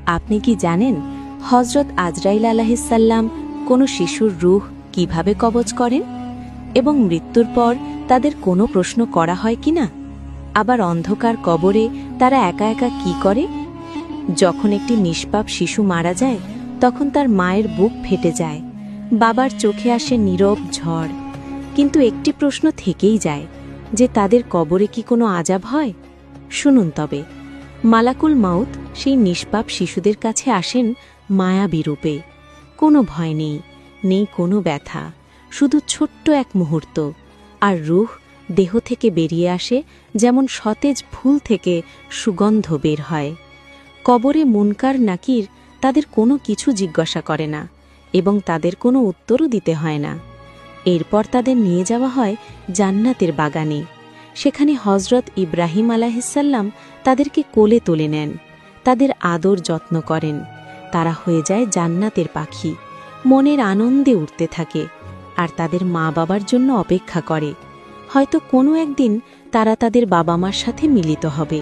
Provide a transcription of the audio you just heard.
আপনি কি জানেন হজরত আজরাইল আলাইহিসসালাম কোনো শিশুর রূহ কিভাবে কবজ করেন এবং মৃত্যুর পর তাদের কোনো প্রশ্ন করা হয় কিনা? আবার অন্ধকার কবরে তারা একা একা কি করে? যখন একটি নিষ্পাপ শিশু মারা যায় তখন তার মায়ের বুক ফেটে যায়, বাবার চোখে আসে নীরব ঝড়। কিন্তু একটি প্রশ্ন থেকেই যায় যে তাদের কবরে কি কোনো আযাব হয়? শুনুন তবে। মালাকুল মাউত সেই নিষ্পাপ শিশুদের কাছে আসেন মায়াবী রূপে। কোনো ভয় নেই, নেই কোনো ব্যথা, শুধু ছোট্ট এক মুহূর্ত। আর রূহ দেহ থেকে বেরিয়ে আসে যেমন সতেজ ফুল থেকে সুগন্ধ বের হয়। কবরে মুনকার নাকির তাদের কোনো কিছু জিজ্ঞাসা করে না এবং তাদের কোনো উত্তরও দিতে হয় না। এরপর তাদের নিয়ে যাওয়া হয় জান্নাতের বাগানে। সেখানে হজরত ইব্রাহিম আলাইহিসসালাম তাদেরকে কোলে তুলে নেন, তাদের আদর যত্ন করেন। তারা হয়ে যায় জান্নাতের পাখি, মনের আনন্দে উঠতে থাকে আর তাদের মা বাবার জন্য অপেক্ষা করে। হয়তো কোনো একদিন তারা তাদের বাবা মার সাথে মিলিত হবে।